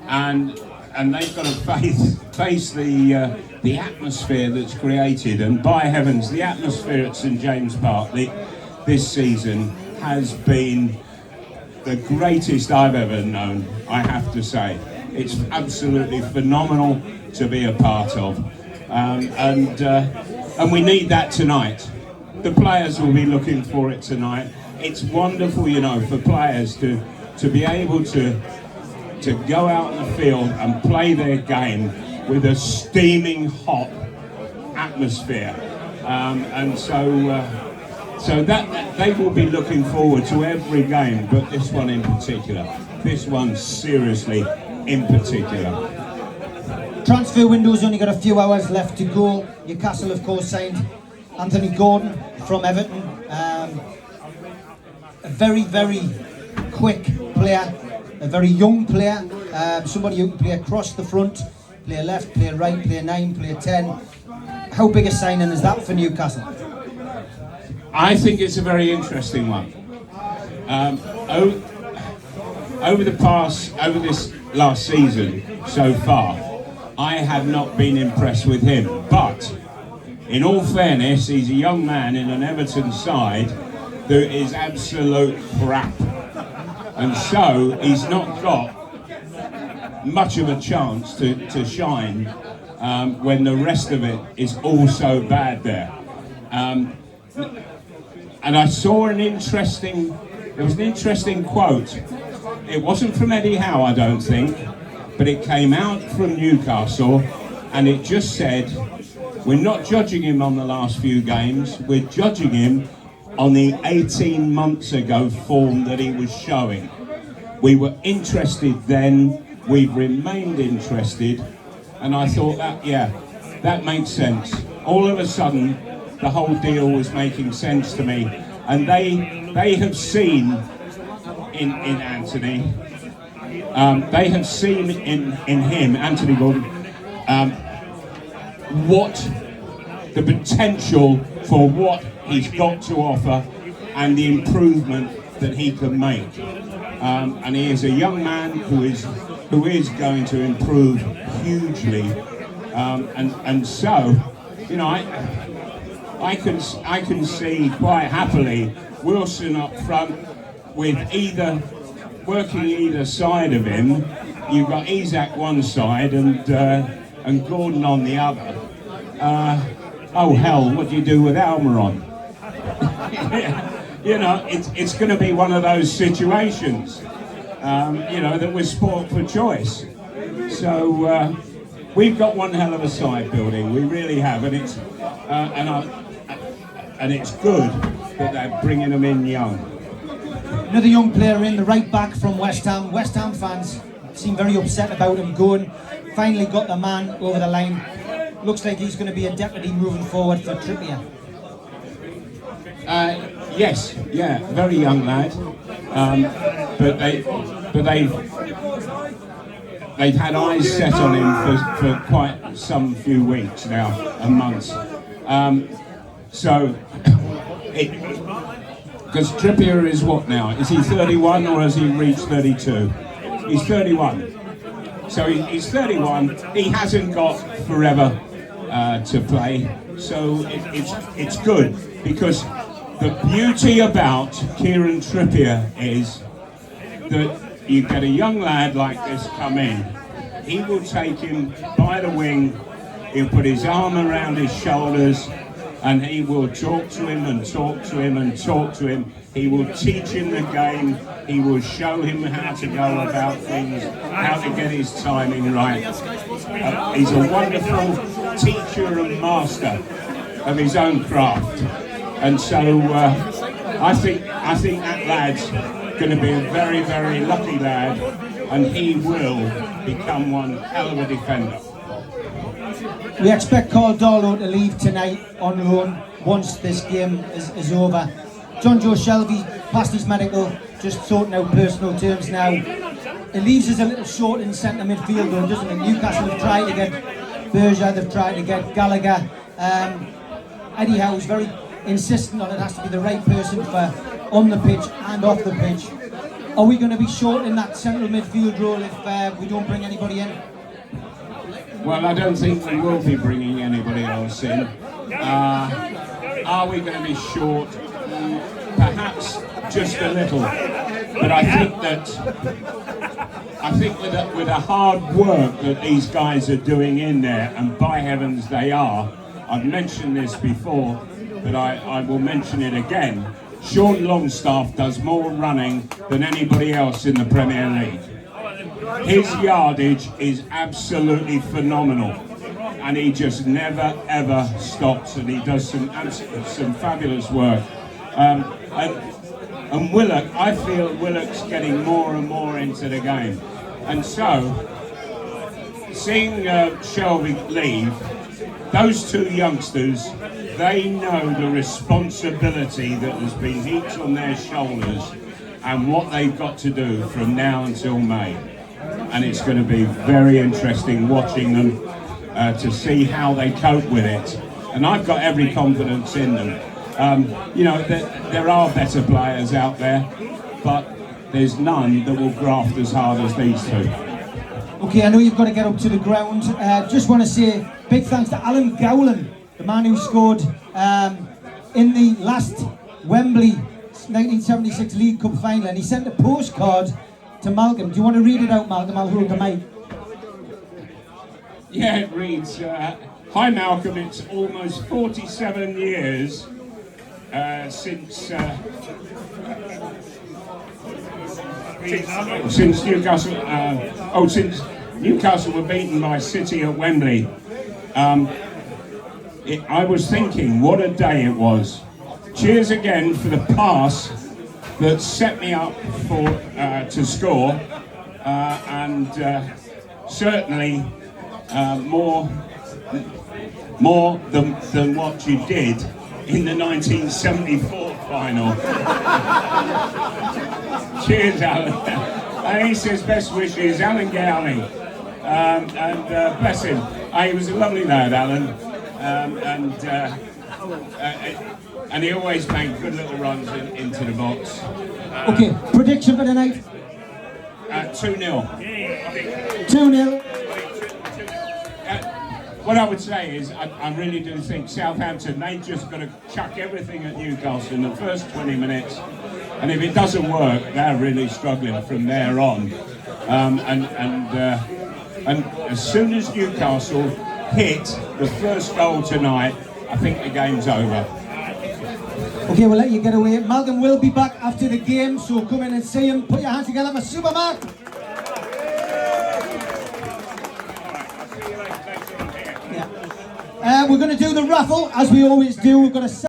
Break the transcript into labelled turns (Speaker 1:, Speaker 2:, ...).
Speaker 1: and they've got to face the atmosphere that's created. And by heavens, the atmosphere at St James Park this season has been the greatest I've ever known, I have to say. It's absolutely phenomenal to be a part of, and we need that tonight. The players will be looking for it tonight. It's wonderful, you know, for players to be able to go out in the field and play their game with a steaming hot atmosphere, and so that they will be looking forward to every game, but this one in particular. This one seriously in particular.
Speaker 2: Transfer window's only got a few hours left to go. Newcastle, of course, signed Anthony Gordon from Everton. A very, very quick player, a very young player, somebody who can play across the front, play left, play right, play 9, play 10. How big a signing is that for Newcastle?
Speaker 1: I think it's a very interesting one. Over this last season so far, I have not been impressed with him. But in all fairness, he's a young man in an Everton side that is absolute crap, and so he's not got much of a chance to shine when the rest of it is all so bad there. And I saw there was an interesting quote. It wasn't from Eddie Howe, I don't think, but it came out from Newcastle, and it just said, we're not judging him on the last few games, we're judging him on the 18 months ago form that he was showing. We were interested then, we've remained interested, and I thought that makes sense. All of a sudden, the whole deal was making sense to me, and they have seen in Anthony, they have seen in him, Anthony Gordon, what the potential for what he's got to offer and the improvement that he can make. And he is a young man who is going to improve hugely, and so, you know, I can see quite happily Wilson up front with working either side of him. You've got Isak one side and Gordon on the other. Oh hell, what do you do with Almiron? You know, it's going to be one of those situations, you know, that we're sport for choice. So we've got one hell of a side building, we really have, and it's good that they're bringing them in young.
Speaker 2: Another young player in, the right back from West Ham. West Ham fans seem very upset about him going. Finally got the man over the line. Looks like he's going to be a deputy moving forward for Trippier.
Speaker 1: Yes, yeah, very young lad. But they've had eyes set on him for quite some few weeks now, and months. So because Trippier is what now? Is he 31 or has he reached 32? He's 31. So he's 31. He hasn't got forever to play. So it's good, because the beauty about Kieran Trippier is that you get a young lad like this come in. He will take him by the wing. He'll put his arm around his shoulders, and he will talk to him and talk to him and talk to him. He will teach him the game. He will show him how to go about things, how to get his timing right. He's a wonderful teacher and master of his own craft. And so I think that lad's going to be a very, very lucky lad, and he will become one hell of a defender.
Speaker 2: We expect Carl Darlow to leave tonight on loan once this game is over. John Joe Shelby passed his medical, just sorting out personal terms now. It leaves us a little short in centre midfield though, doesn't it? Newcastle have tried to get Berger, they've tried to get Gallagher. Eddie Howe's very insistent on it has to be the right person for on the pitch and off the pitch. Are we going to be short in that central midfield role if we don't bring anybody in?
Speaker 1: Well, I don't think we will be bringing anybody else in. Are we going to be short? Perhaps just a little. But I think with the hard work that these guys are doing in there, and by heavens they are, I've mentioned this before, but I will mention it again. Sean Longstaff does more running than anybody else in the Premier League. His yardage is absolutely phenomenal, and he just never ever stops, and he does some fabulous work. And Willock, I feel Willock's getting more and more into the game, and so seeing Shelby leave, those two youngsters, they know the responsibility that has been heaped on their shoulders and what they've got to do from now until May. And it's going to be very interesting watching them to see how they cope with it. And I've got every confidence in them. You know, there are better players out there, but there's none that will graft as hard as these two.
Speaker 2: Okay, I know you've got to get up to the ground. Just want to say big thanks to Alan Gowland, the man who scored in the last Wembley 1976 League Cup final, and he sent a postcard to Malcolm. Do you want to read it out, Malcolm? I'll hold the mic.
Speaker 1: Yeah, it reads, hi Malcolm, it's almost 47 years since Newcastle, since Newcastle were beaten by City at Wembley. I was thinking, what a day it was. Cheers again for the pass that set me up for to score, and certainly more than what you did in the 1974 final. Cheers, Alan. And he says best wishes, Alan Gowling, and bless him. He was a lovely lad, Alan, and he always made good little runs into the box.
Speaker 2: Okay, prediction for tonight?
Speaker 1: 2-0.
Speaker 2: 2-0.
Speaker 1: What I would say is, I really do think Southampton, they just got to chuck everything at Newcastle in the first 20 minutes, and if it doesn't work, they're really struggling from there on. And as soon as Newcastle hit the first goal tonight, I think the game's over.
Speaker 2: Okay, we'll let you get away. Malcolm will be back after the game, so come in and see him. Put your hands together for Supermac. Yeah. We're going to do the raffle, as we always do. We're going to